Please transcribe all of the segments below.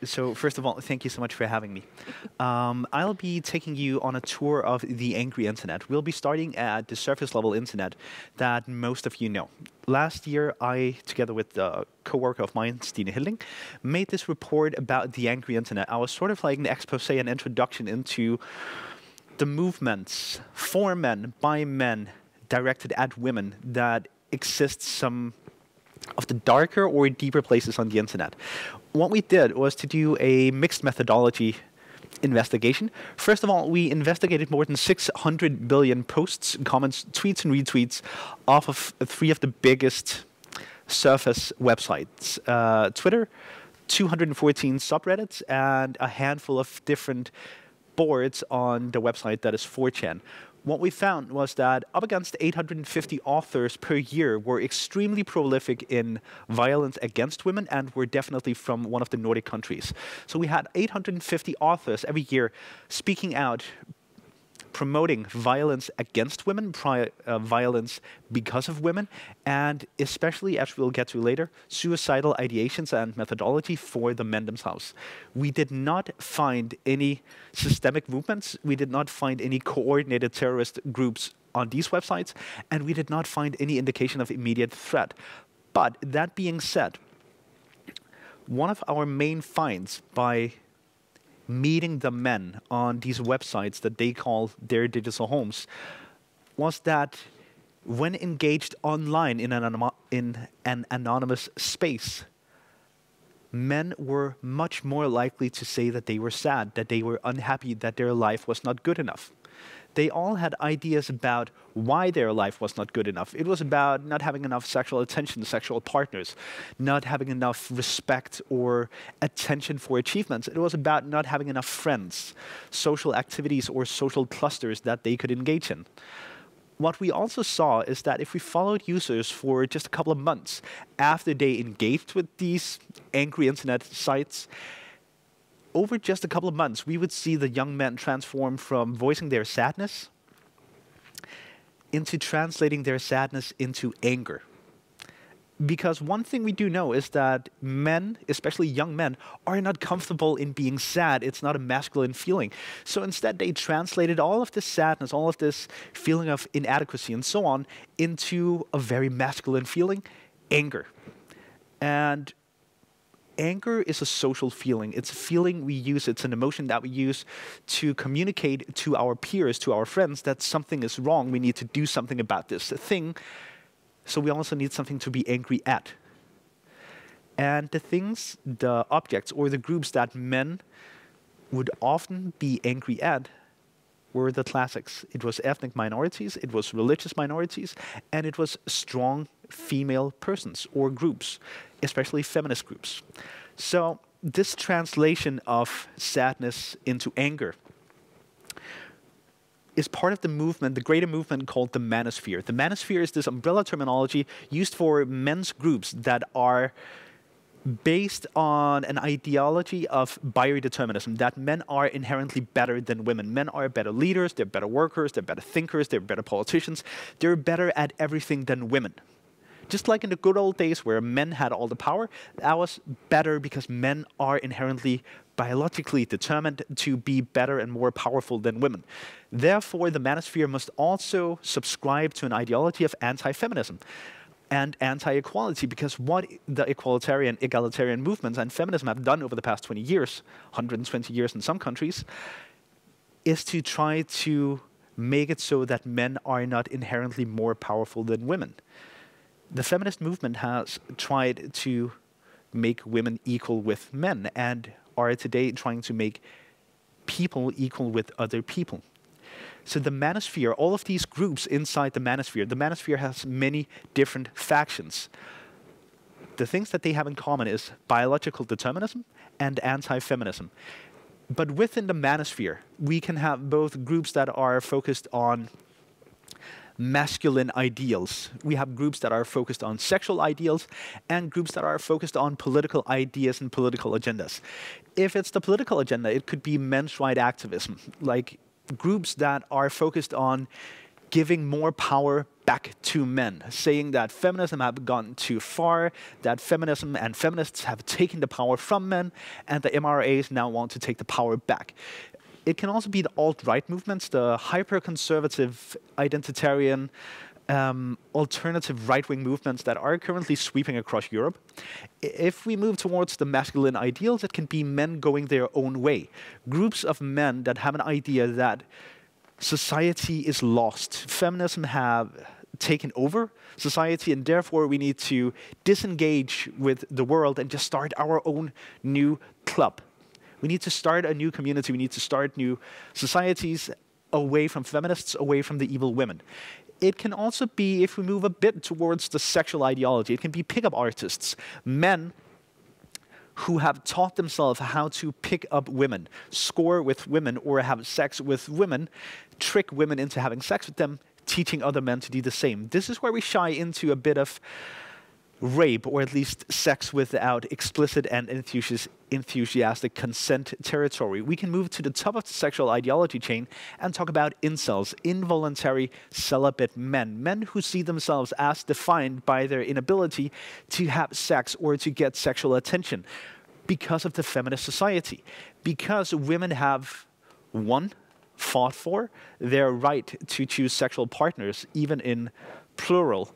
So first of all, thank you so much for having me. I'll be taking you on a tour of the angry internet. We'll be starting at the surface level internet that most of you know. Last year, I, together with a co-worker of mine, Stine Hilding, made this report about the angry internet. I was sort of like an expose, an introduction into the movements for men, by men, directed at women that exist some of the darker or deeper places on the internet. What we did was to do a mixed methodology investigation. First of all, we investigated more than 600 billion posts, comments, tweets, and retweets off of three of the biggest surface websites. Twitter, 214 subreddits, and a handful of different boards on the website that is 4chan. What we found was that up against 850 authors per year were extremely prolific in violence against women and were definitely from one of the Nordic countries. So we had 850 authors every year speaking out, promoting violence against women, violence because of women, and especially, as we'll get to later, suicidal ideations and methodology for the men themselves. We did not find any systemic movements. We did not find any coordinated terrorist groups on these websites, and we did not find any indication of immediate threat. But that being said, one of our main finds by meeting the men on these websites that they call their digital homes was that when engaged online in an anonymous space, men were much more likely to say that they were sad, that they were unhappy, that their life was not good enough. They all had ideas about why their life was not good enough. It was about not having enough sexual attention, sexual partners, not having enough respect or attention for achievements. It was about not having enough friends, social activities or social clusters that they could engage in. What we also saw is that if we followed users for just a couple of months after they engaged with these angry internet sites, over just a couple of months, we would see the young men transform from voicing their sadness into translating their sadness into anger. Because one thing we do know is that men, especially young men, are not comfortable in being sad. It's not a masculine feeling. So instead, they translated all of this sadness, all of this feeling of inadequacy and so on, into a very masculine feeling, anger. And anger is a social feeling. It's a feeling we use. It's an emotion that we use to communicate to our peers, to our friends, that something is wrong. We need to do something about this thing. So we also need something to be angry at. And the things, the objects, or the groups that men would often be angry at were the classics. It was ethnic minorities, it was religious minorities, and it was strong female persons or groups, especially feminist groups. So this translation of sadness into anger is part of the movement, the greater movement called the manosphere. The manosphere is this umbrella terminology used for men's groups that are based on an ideology of biodeterminism, that men are inherently better than women. Men are better leaders, they're better workers, they're better thinkers, they're better politicians. They're better at everything than women. Just like in the good old days where men had all the power, that was better because men are inherently biologically determined to be better and more powerful than women. Therefore, the manosphere must also subscribe to an ideology of anti-feminism and anti-equality, because what the egalitarian movements and feminism have done over the past 20 years, 120 years in some countries, is to try to make it so that men are not inherently more powerful than women. The feminist movement has tried to make women equal with men and are today trying to make people equal with other people. So the manosphere, all of these groups inside the manosphere has many different factions. The things that they have in common is biological determinism and anti-feminism. But within the manosphere, we can have both groups that are focused on masculine ideals. We have groups that are focused on sexual ideals and groups that are focused on political ideas and political agendas. If it's the political agenda, it could be men's rights activism, like groups that are focused on giving more power back to men, saying that feminism have gone too far, that feminism and feminists have taken the power from men, and the MRAs now want to take the power back. It can also be the alt-right movements, the hyper-conservative, identitarian, alternative right-wing movements that are currently sweeping across Europe. If we move towards the masculine ideals, it can be men going their own way. Groups of men that have an idea that society is lost. Feminism have taken over society, and therefore we need to disengage with the world and just start our own new club. We need to start a new community. We need to start new societies away from feminists, away from the evil women. It can also be, if we move a bit towards the sexual ideology, it can be pickup artists, men who have taught themselves how to pick up women, score with women, or have sex with women, trick women into having sex with them, teaching other men to do the same. This is where we shy into a bit of rape, or at least sex without explicit and enthusiastic consent territory. We can move to the top of the sexual ideology chain and talk about incels, involuntary celibate men, men who see themselves as defined by their inability to have sex or to get sexual attention because of the feminist society, because women have, one, fought for their right to choose sexual partners, even in plural.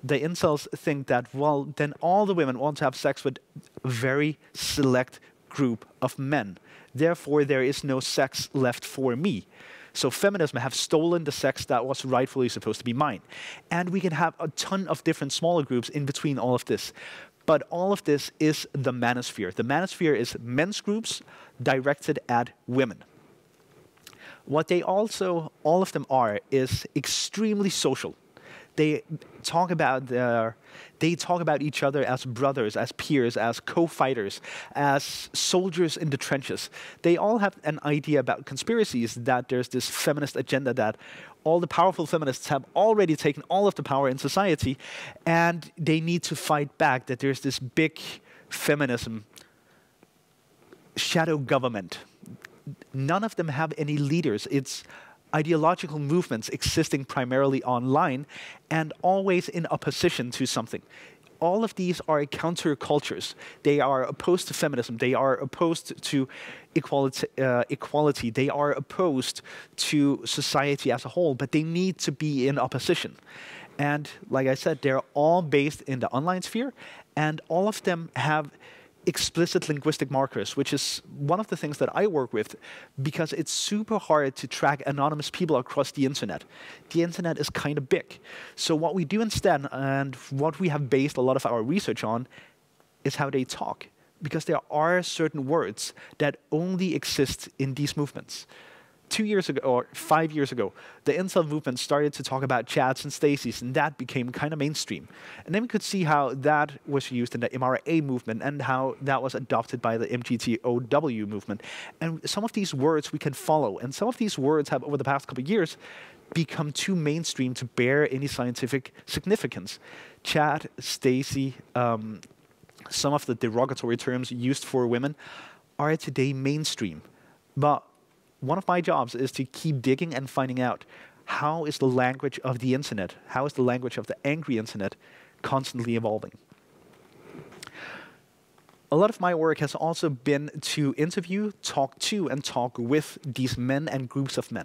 The incels think that, well, then all the women want to have sex with a very select group of men. Therefore, there is no sex left for me. So feminism have stolen the sex that was rightfully supposed to be mine. And we can have a ton of different smaller groups in between all of this. But all of this is the manosphere. The manosphere is men's groups directed at women. What they also, all of them are, is extremely social. They talk about each other as brothers, as peers, as co-fighters, as soldiers in the trenches. They all have an idea about conspiracies, that there's this feminist agenda, that all the powerful feminists have already taken all of the power in society, and they need to fight back, that there's this big feminism shadow government. None of them have any leaders. It's ideological movements existing primarily online and always in opposition to something. All of these are countercultures. They are opposed to feminism. They are opposed to equality. They are opposed to society as a whole, but they need to be in opposition. And like I said, they're all based in the online sphere, and all of them have explicit linguistic markers, which is one of the things that I work with, because it's super hard to track anonymous people across the internet. The internet is kind of big. So what we do instead, and what we have based a lot of our research on, is how they talk. Because there are certain words that only exist in these movements. 2 years ago, or 5 years ago, the incel movement started to talk about Chads and Stacys, and that became kind of mainstream. And then we could see how that was used in the MRA movement, and how that was adopted by the MGTOW movement. And some of these words we can follow, and some of these words have, over the past couple of years, become too mainstream to bear any scientific significance. Chad, Stacy, some of the derogatory terms used for women are today mainstream. But one of my jobs is to keep digging and finding out, how is the language of the internet, how is the language of the angry internet constantly evolving. A lot of my work has also been to interview, talk to, and talk with these men and groups of men.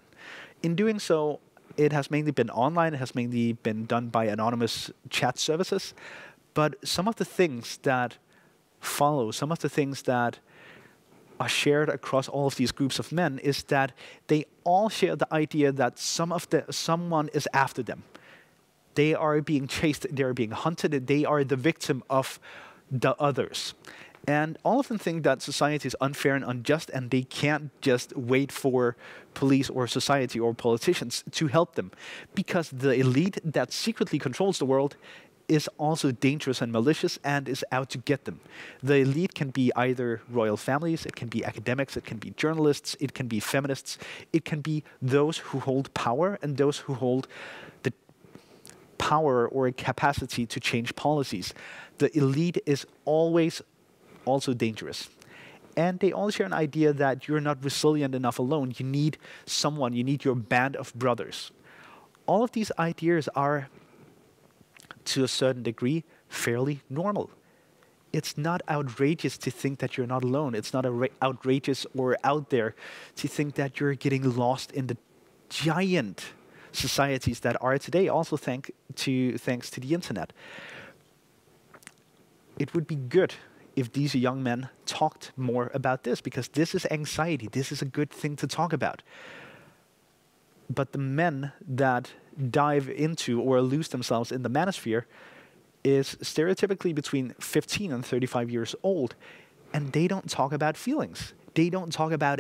In doing so, it has mainly been online, it has mainly been done by anonymous chat services, but some of the things that follow, some of the things that are shared across all of these groups of men, is that they all share the idea that someone is after them. They are being chased, they are being hunted, they are the victim of the others. And all of them think that society is unfair and unjust, and they can't just wait for police or society or politicians to help them, because the elite that secretly controls the world is also dangerous and malicious and is out to get them. The elite can be either royal families, it can be academics, it can be journalists, it can be feminists, it can be those who hold power and those who hold the power or capacity to change policies. The elite is always also dangerous. And they all share an idea that you're not resilient enough alone. You need someone, you need your band of brothers. all of these ideas are, to a certain degree, fairly normal. It's not outrageous to think that you're not alone. It's not outrageous or out there to think that you're getting lost in the giant societies that are today, also thanks to the internet. It would be good if these young men talked more about this, because this is anxiety. This is a good thing to talk about. But the men that dive into or lose themselves in the manosphere is stereotypically between 15 and 35 years old, and they don't talk about feelings. They don't talk about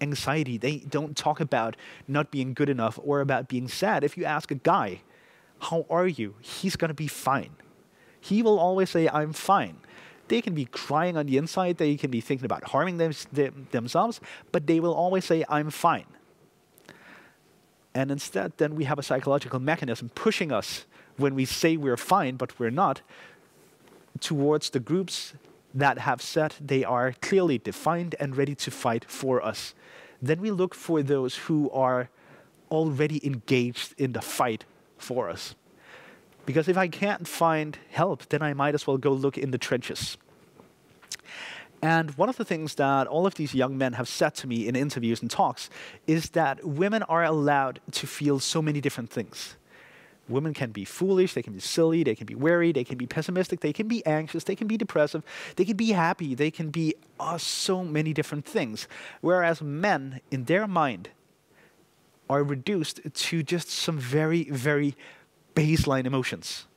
anxiety. They don't talk about not being good enough or about being sad. If you ask a guy, how are you? He's going to be fine. He will always say, I'm fine. They can be crying on the inside. They can be thinking about harming themselves, but they will always say, I'm fine. And instead, then we have a psychological mechanism pushing us when we say we're fine, but we're not, towards the groups that have said they are clearly defined and ready to fight for us. Then we look for those who are already engaged in the fight for us. Because if I can't find help, then I might as well go look in the trenches. And one of the things that all of these young men have said to me in interviews and talks is that women are allowed to feel so many different things. Women can be foolish, they can be silly, they can be wary, they can be pessimistic, they can be anxious, they can be depressive, they can be happy, they can be so many different things. Whereas men, in their mind, are reduced to just some very, very baseline emotions.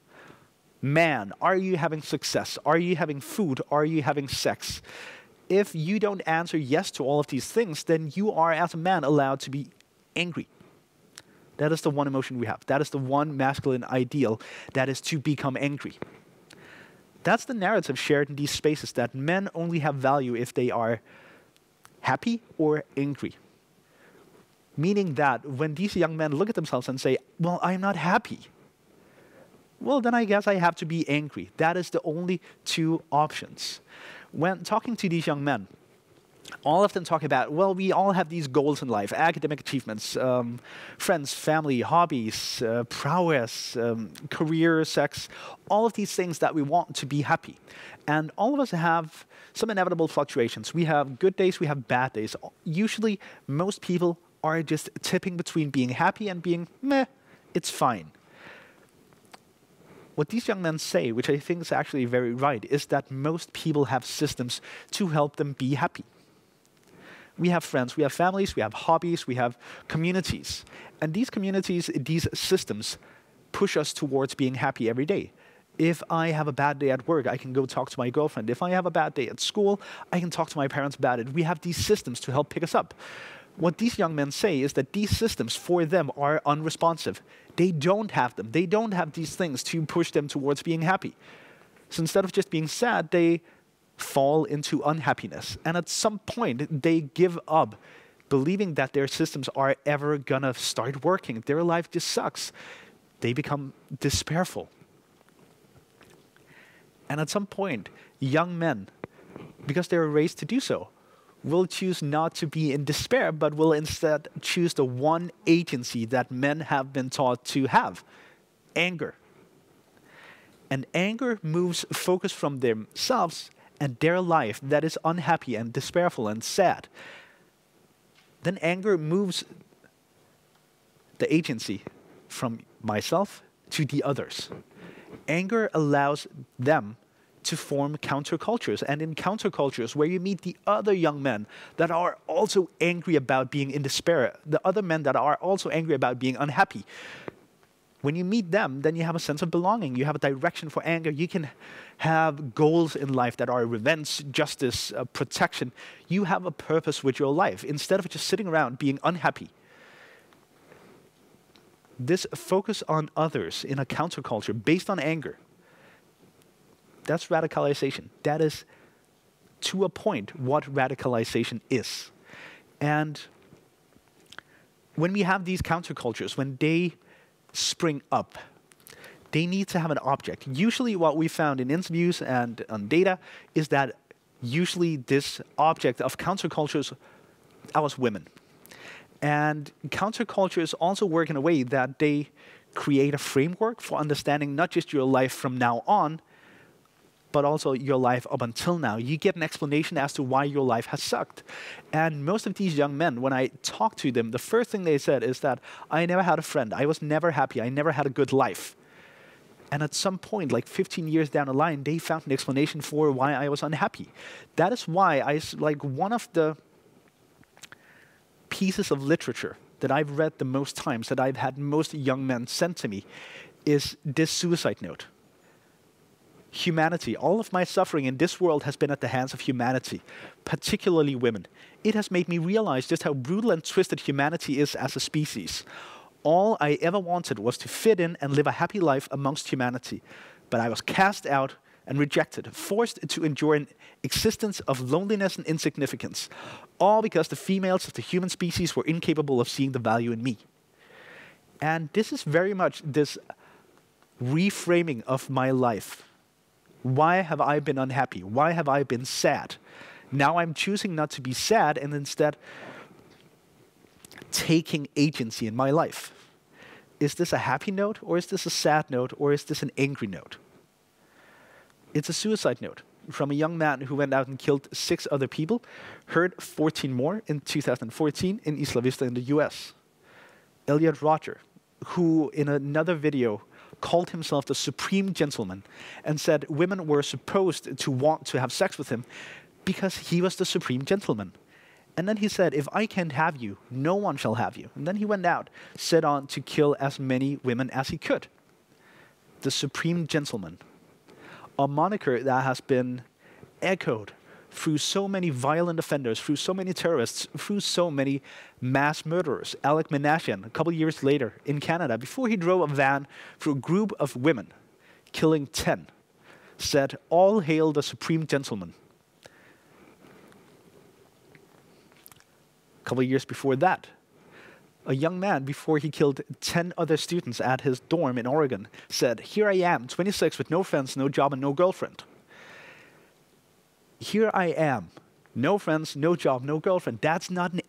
Man, are you having success? Are you having food? Are you having sex? If you don't answer yes to all of these things, then you are, as a man, allowed to be angry. That is the one emotion we have. That is the one masculine ideal, that is to become angry. That's the narrative shared in these spaces, that men only have value if they are happy or angry. Meaning that when these young men look at themselves and say, well, I'm not happy, well, then I guess I have to be angry. That is the only two options. When talking to these young men, all of them talk about, well, we all have these goals in life: academic achievements, friends, family, hobbies, prowess, career, sex, all of these things that we want to be happy. And all of us have some inevitable fluctuations. We have good days, we have bad days. Usually, most people are just tipping between being happy and being meh, it's fine. What these young men say, which I think is actually very right, is that most people have systems to help them be happy. We have friends, we have families, we have hobbies, we have communities. And these communities, these systems, push us towards being happy every day. If I have a bad day at work, I can go talk to my girlfriend. If I have a bad day at school, I can talk to my parents about it. We have these systems to help pick us up. What these young men say is that these systems, for them, are unresponsive. They don't have them. They don't have these things to push them towards being happy. So instead of just being sad, they fall into unhappiness. And at some point, they give up believing that their systems are ever gonna start working. Their life just sucks. They become despairful. And at some point, young men, because they're raised to do so, will choose not to be in despair, but will instead choose the one agency that men have been taught to have: anger. And anger moves focus from themselves and their life that is unhappy and despairful and sad. Then anger moves the agency from myself to the others. Anger allows them to form countercultures. And in countercultures, where you meet the other young men that are also angry about being in despair, the other men that are also angry about being unhappy, when you meet them, then you have a sense of belonging. You have a direction for anger. You can have goals in life that are revenge, justice, protection. You have a purpose with your life instead of just sitting around being unhappy. This focus on others in a counterculture based on anger, that's radicalization. That is, to a point, what radicalization is. And when we have these countercultures, when they spring up, they need to have an object. Usually what we found in interviews and on data is that usually this object of countercultures was women. And countercultures also work in a way that they create a framework for understanding not just your life from now on, but also your life up until now. You get an explanation as to why your life has sucked. And most of these young men, when I talk to them, the first thing they said is that I never had a friend. I was never happy. I never had a good life. And at some point, like 15 years down the line, they found an explanation for why I was unhappy. That is why one of the pieces of literature that I've read the most times, that I've had most young men send to me, is this suicide note. Humanity, all of my suffering in this world has been at the hands of humanity, particularly women. It has made me realize just how brutal and twisted humanity is as a species. All I ever wanted was to fit in and live a happy life amongst humanity. But I was cast out and rejected, forced to endure an existence of loneliness and insignificance, all because the females of the human species were incapable of seeing the value in me. And this is very much this reframing of my life. Why have I been unhappy? Why have I been sad? Now I'm choosing not to be sad and instead taking agency in my life. Is this a happy note, or is this a sad note, or is this an angry note? It's a suicide note from a young man who went out and killed 6 other people, hurt 14 more in 2014 in Isla Vista in the US. Elliot Rodger, who in another video called himself the supreme gentleman and said women were supposed to want to have sex with him because he was the supreme gentleman. And then he said, if I can't have you, no one shall have you. And then he went out, set on to kill as many women as he could. The supreme gentleman. A moniker that has been echoed through so many violent offenders, through so many terrorists, through so many mass murderers. Alec Minassian, a couple years later in Canada, before he drove a van through a group of women, killing 10, said, all hail the supreme gentleman. A couple of years before that, a young man, before he killed 10 other students at his dorm in Oregon, said, here I am, 26, with no friends, no job, and no girlfriend. Here I am, no friends, no job, no girlfriend. That's not an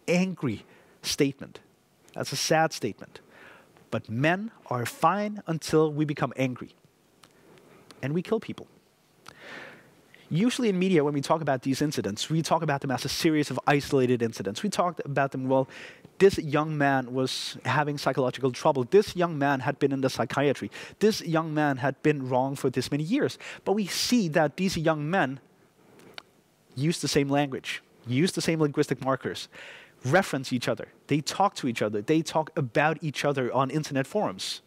angry statement. That's a sad statement. But men are fine until we become angry. And we kill people. Usually in media, when we talk about these incidents, we talk about them as a series of isolated incidents. We talk about them, well, this young man was having psychological trouble. This young man had been in the psychiatry. This young man had been wrong for this many years. But we see that these young men use the same language, use the same linguistic markers, reference each other. They talk to each other. They talk about each other on internet forums.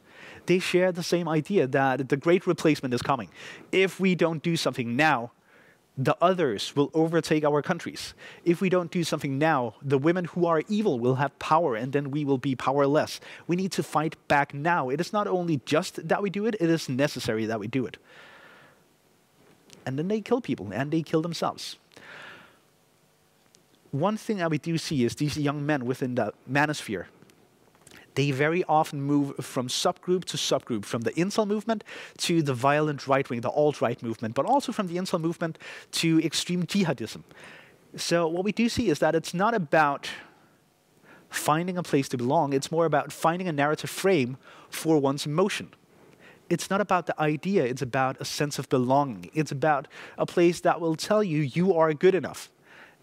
They share the same idea that the great replacement is coming. If we don't do something now, the others will overtake our countries. If we don't do something now, the women who are evil will have power and then we will be powerless. We need to fight back now. It is not only just that we do it, it is necessary that we do it. And then they kill people and they kill themselves. One thing that we do see is these young men within the manosphere, they very often move from subgroup to subgroup, from the incel movement to the violent right-wing, the alt-right movement, but also from the incel movement to extreme jihadism. So what we do see is that it's not about finding a place to belong, it's more about finding a narrative frame for one's emotion. It's not about the idea, it's about a sense of belonging. It's about a place that will tell you you are good enough.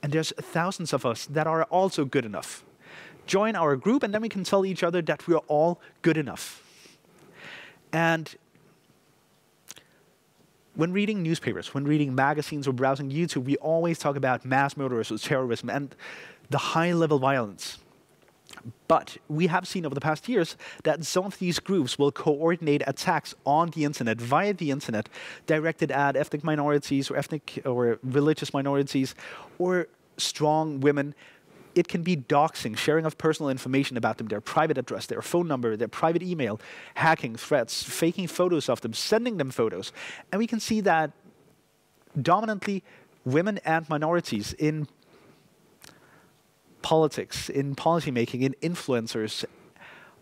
And there's thousands of us that are also good enough. Join our group and then we can tell each other that we are all good enough. And when reading newspapers, when reading magazines or browsing YouTube, we always talk about mass murderers or terrorism and the high-level violence. But we have seen over the past years that some of these groups will coordinate attacks on the internet, via the internet, directed at ethnic minorities or ethnic or religious minorities or strong women. It can be doxing, sharing of personal information about them, their private address, their phone number, their private email, hacking threats, faking photos of them, sending them photos. And we can see that dominantly women and minorities in politics, in policymaking, in influencers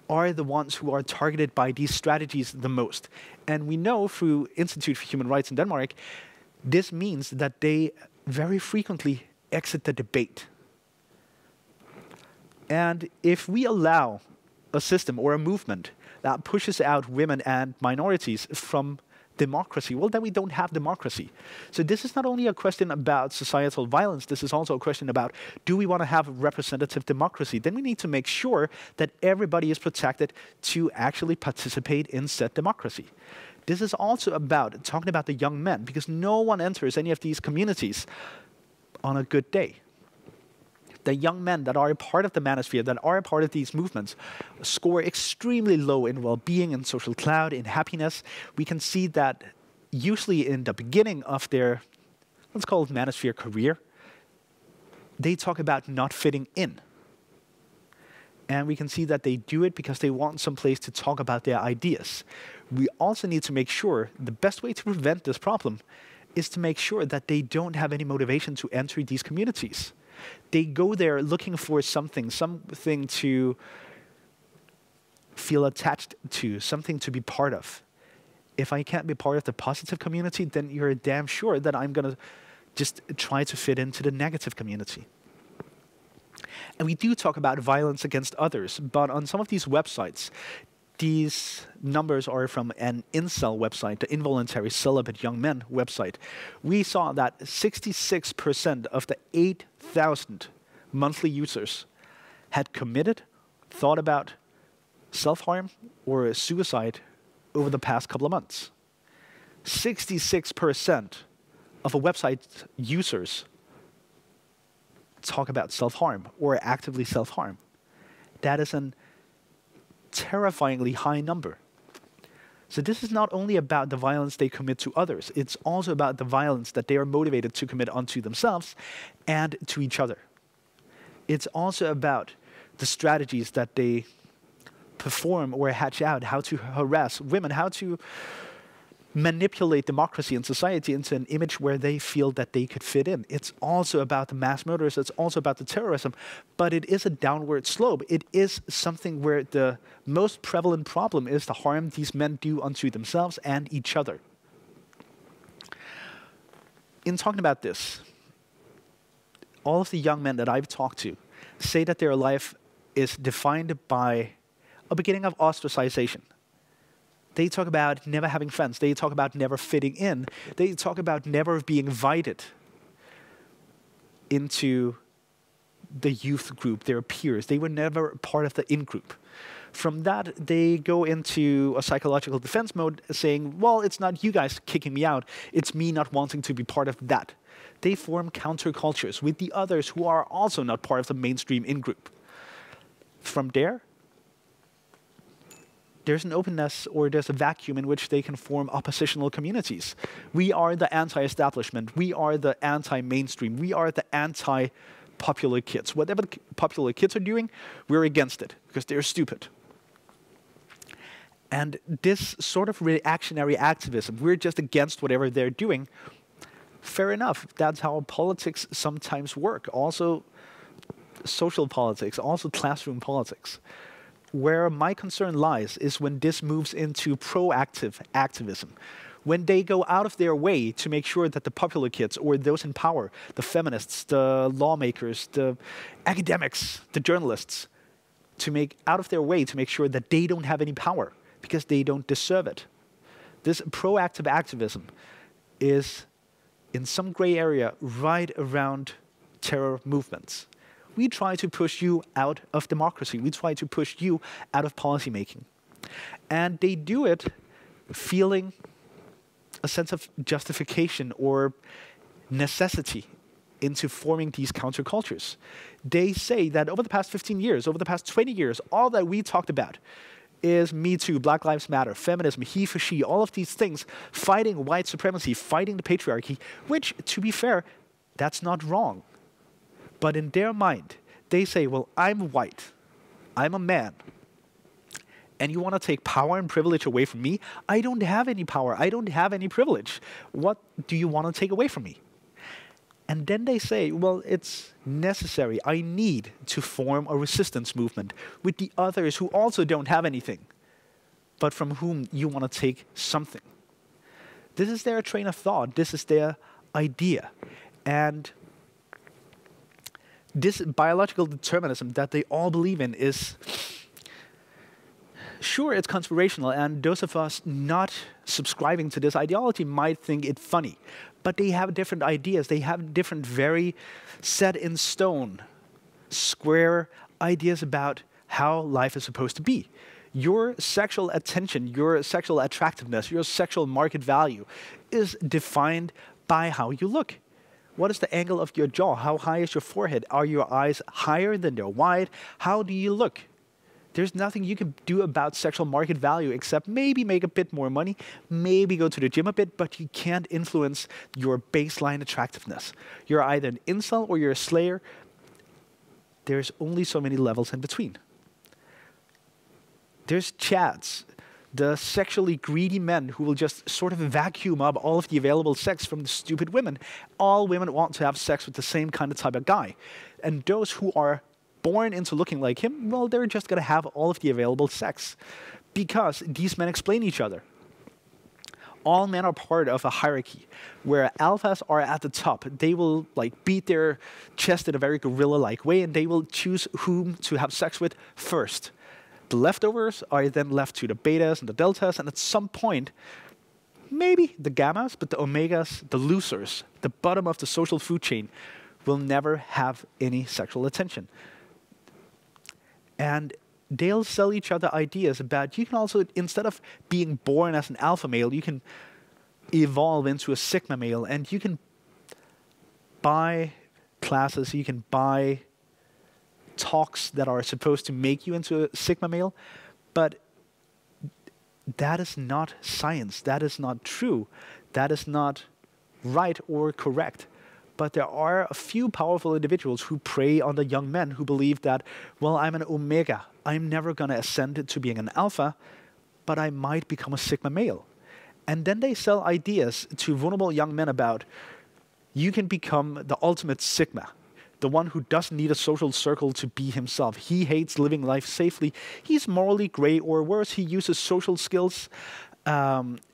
are the ones who are targeted by these strategies the most. And we know through Institute for Human Rights in Denmark, this means that they very frequently exit the debate. And if we allow a system or a movement that pushes out women and minorities from democracy, well, then we don't have democracy. So this is not only a question about societal violence, this is also a question about, do we want to have representative democracy? Then we need to make sure that everybody is protected to actually participate in said democracy. This is also about talking about the young men, because no one enters any of these communities on a good day. The young men that are a part of the manosphere, that are a part of these movements, score extremely low in well-being, in social cloud, in happiness. We can see that usually in the beginning of their, let's call it manosphere career, they talk about not fitting in. And we can see that they do it because they want some place to talk about their ideas. We also need to make sure the best way to prevent this problem is to make sure that they don't have any motivation to enter these communities. They go there looking for something to feel attached to, something to be part of. If I can't be part of the positive community, then you're damn sure that I'm going to just try to fit into the negative community. And we do talk about violence against others, but on some of these websites, these numbers are from an incel website, the Involuntary Celibate Young Men website. We saw that 66% of the 8,000 monthly users had committed, thought about self-harm or suicide over the past couple of months. 66% of a website's users talk about self-harm or actively self-harm. That is an terrifyingly high number. So this is not only about the violence they commit to others, it's also about the violence that they are motivated to commit onto themselves and to each other. It's also about the strategies that they perform or hatch out, how to harass women, how to manipulate democracy and society into an image where they feel that they could fit in. It's also about the mass murders, it's also about the terrorism, but it is a downward slope. It is something where the most prevalent problem is the harm these men do unto themselves and each other. In talking about this, all of the young men that I've talked to say that their life is defined by a beginning of ostracization. They talk about never having friends. They talk about never fitting in. They talk about never being invited into the youth group, their peers. They were never part of the in-group. From that, they go into a psychological defense mode saying, well, it's not you guys kicking me out. It's me not wanting to be part of that. They form countercultures with the others who are also not part of the mainstream in-group. From there, there's an openness or there's a vacuum in which they can form oppositional communities. We are the anti-establishment. We are the anti-mainstream. We are the anti-popular kids. Whatever the popular kids are doing, we're against it because they're stupid. And this sort of reactionary activism, we're just against whatever they're doing. Fair enough. That's how politics sometimes work. Also social politics, also classroom politics. Where my concern lies is when this moves into proactive activism, when they go out of their way to make sure that the popular kids or those in power, the feminists, the lawmakers, the academics, the journalists, to make out of their way to make sure that they don't have any power because they don't deserve it. This proactive activism is in some gray area right around terror movements. We try to push you out of democracy. We try to push you out of policymaking. And they do it feeling a sense of justification or necessity into forming these countercultures. They say that over the past 15 years, over the past 20 years, all that we talked about is Me Too, Black Lives Matter, feminism, he for she, all of these things, fighting white supremacy, fighting the patriarchy, which, to be fair, that's not wrong. But in their mind, they say, well, I'm white, I'm a man, and you want to take power and privilege away from me? I don't have any power, I don't have any privilege. What do you want to take away from me? And then they say, well, it's necessary, I need to form a resistance movement with the others who also don't have anything, but from whom you want to take something. This is their train of thought, this is their idea. And this biological determinism that they all believe in is, sure, it's conspirational, and those of us not subscribing to this ideology might think it funny, but they have different ideas. They have different, very set in stone, square ideas about how life is supposed to be. Your sexual attention, your sexual attractiveness, your sexual market value is defined by how you look. What is the angle of your jaw? How high is your forehead? Are your eyes higher than they're wide? How do you look? There's nothing you can do about sexual market value except maybe make a bit more money, maybe go to the gym a bit, but you can't influence your baseline attractiveness. You're either an incel or you're a slayer. There's only so many levels in between. There's Chads, the sexually greedy men who will just sort of vacuum up all of the available sex from the stupid women. All women want to have sex with the same kind of type of guy. And those who are born into looking like him, well, they're just going to have all of the available sex because these men explain each other. All men are part of a hierarchy where alphas are at the top. They will like beat their chest in a very gorilla-like way, and they will choose whom to have sex with first. The leftovers are then left to the betas and the deltas, and at some point, maybe the gammas, but the omegas, the losers, the bottom of the social food chain, will never have any sexual attention. And they'll sell each other ideas about, you can also, instead of being born as an alpha male, you can evolve into a sigma male, and you can buy classes, you can buy talks that are supposed to make you into a sigma male, but that is not science, that is not true, that is not right or correct. But there are a few powerful individuals who prey on the young men who believe that, well, I'm an omega. I'm never going to ascend to being an alpha, but I might become a sigma male. And then they sell ideas to vulnerable young men about, you can become the ultimate sigma, the one who doesn't need a social circle to be himself. He hates living life safely. He's morally gray, or worse, he uses social skills.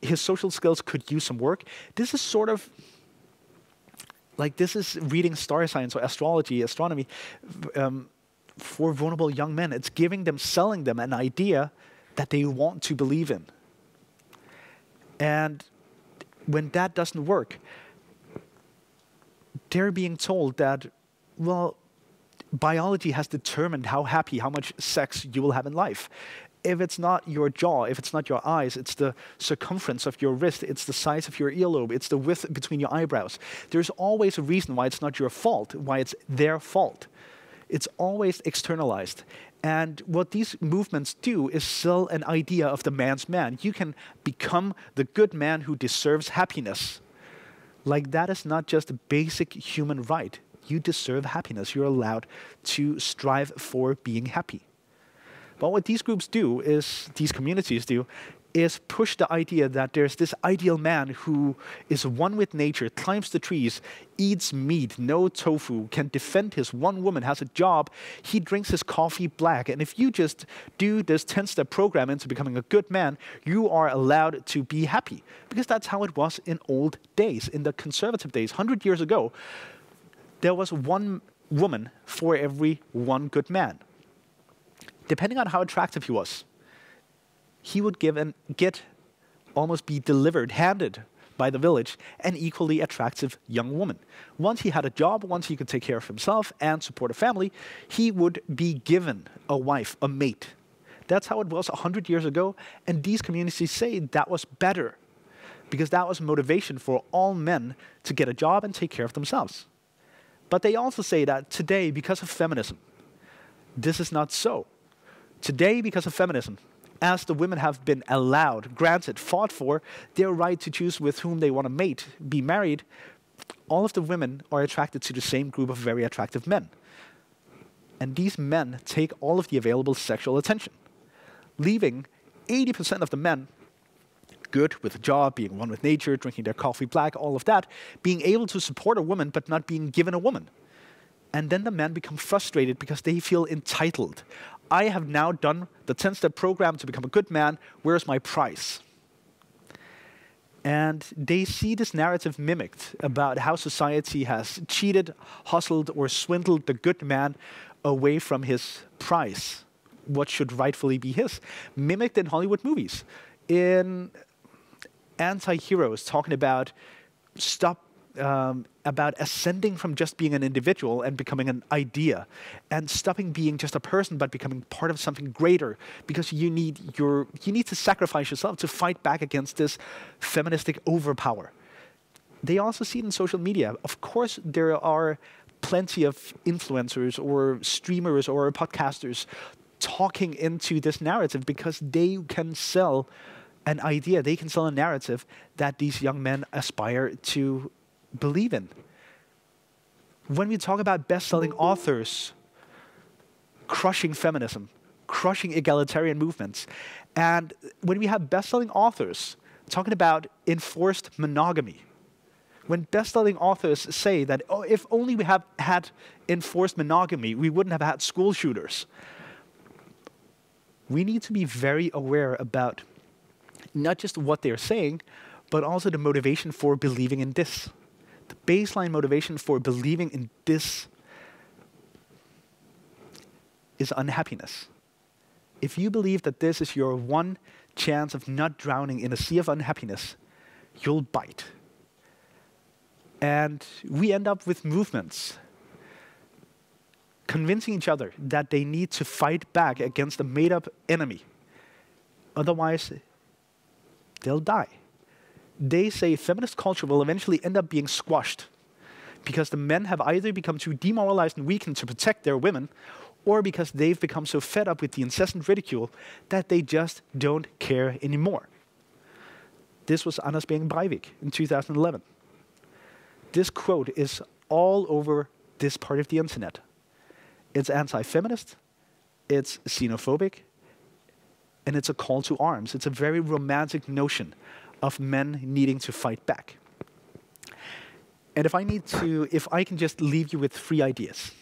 His social skills could use some work. This is sort of like, this is reading star science or astrology, astronomy, for vulnerable young men. It's giving them, selling them an idea that they want to believe in. And when that doesn't work, they're being told that, well, biology has determined how happy, how much sex you will have in life. If it's not your jaw, if it's not your eyes, it's the circumference of your wrist, it's the size of your earlobe, it's the width between your eyebrows. There's always a reason why it's not your fault, why it's their fault. It's always externalized. And what these movements do is sell an idea of the man's man. You can become the good man who deserves happiness. Like, that is not just a basic human right. You deserve happiness. You're allowed to strive for being happy. But what these groups do is, these communities do, is push the idea that there's this ideal man who is one with nature, climbs the trees, eats meat, no tofu, can defend his one woman, has a job, he drinks his coffee black. And if you just do this 10-step program into becoming a good man, you are allowed to be happy. Because that's how it was in old days, in the conservative days. 100 years ago, there was one woman for every one good man. Depending on how attractive he was, he would almost be delivered, handed by the village, an equally attractive young woman. Once he had a job, once he could take care of himself and support a family, he would be given a wife, a mate. That's how it was 100 years ago, and these communities say that was better, because that was motivation for all men to get a job and take care of themselves. But they also say that today, because of feminism, this is not so. Today, because of feminism, as the women have been allowed, granted, fought for their right to choose with whom they want to mate, be married, all of the women are attracted to the same group of very attractive men. And these men take all of the available sexual attention, leaving 80% of the men good with a job, being one with nature, drinking their coffee black, all of that, being able to support a woman but not being given a woman. And then the men become frustrated because they feel entitled. I have now done the 10-step program to become a good man. Where's my prize? And they see this narrative mimicked about how society has cheated, hustled, or swindled the good man away from his prize, what should rightfully be his, mimicked in Hollywood movies, in anti-heroes talking about about ascending from just being an individual and becoming an idea, and stopping being just a person but becoming part of something greater, because you need to sacrifice yourself to fight back against this feministic overpower. They also see it in social media. Of course, there are plenty of influencers or streamers or podcasters talking into this narrative because they can sell an idea, they can sell a narrative that these young men aspire to believe in. When we talk about best-selling authors crushing feminism, crushing egalitarian movements, and when we have best-selling authors talking about enforced monogamy, when best-selling authors say that, oh, if only we have had enforced monogamy, we wouldn't have had school shooters, we need to be very aware about not just what they're saying, but also the motivation for believing in this. The baseline motivation for believing in this is unhappiness. If you believe that this is your one chance of not drowning in a sea of unhappiness, you'll bite. And we end up with movements convincing each other that they need to fight back against a made-up enemy. Otherwise, they'll die. They say feminist culture will eventually end up being squashed because the men have either become too demoralized and weakened to protect their women, or because they've become so fed up with the incessant ridicule that they just don't care anymore. This was Anders Behring Breivik in 2011. This quote is all over this part of the internet. It's anti-feminist, it's xenophobic, and it's a call to arms. It's a very romantic notion of men needing to fight back. And if I can just leave you with 3 ideas.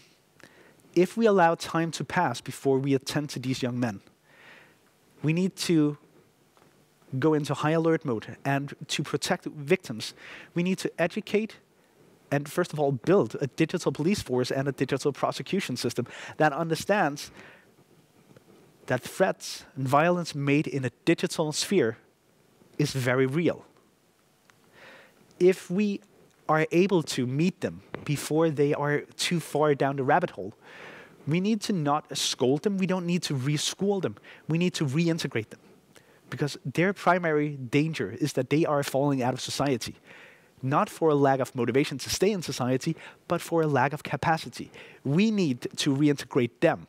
If we allow time to pass before we attend to these young men, we need to go into high alert mode, and to protect victims, we need to educate and first of all build a digital police force and a digital prosecution system that understands that threats and violence made in a digital sphere is very real. If we are able to meet them before they are too far down the rabbit hole, we need to not scold them, we don't need to re-school them, we need to reintegrate them. Because their primary danger is that they are falling out of society. Not for a lack of motivation to stay in society, but for a lack of capacity. We need to reintegrate them.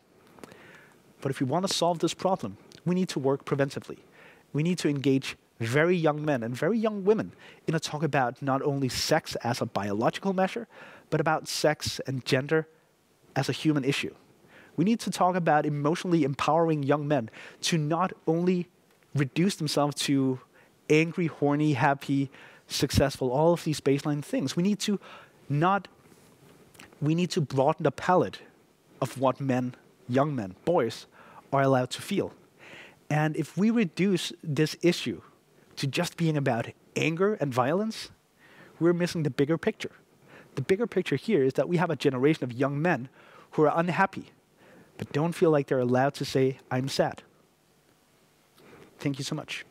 But if we want to solve this problem, we need to work preventively. We need to engage very young men and very young women in a talk about not only sex as a biological measure, but about sex and gender as a human issue. We need to talk about emotionally empowering young men to not only reduce themselves to angry, horny, happy, successful, all of these baseline things. We need to broaden the palette of what men, young men, boys, are allowed to feel. And if we reduce this issue to just being about anger and violence, we're missing the bigger picture. The bigger picture here is that we have a generation of young men who are unhappy, but don't feel like they're allowed to say, I'm sad. Thank you so much.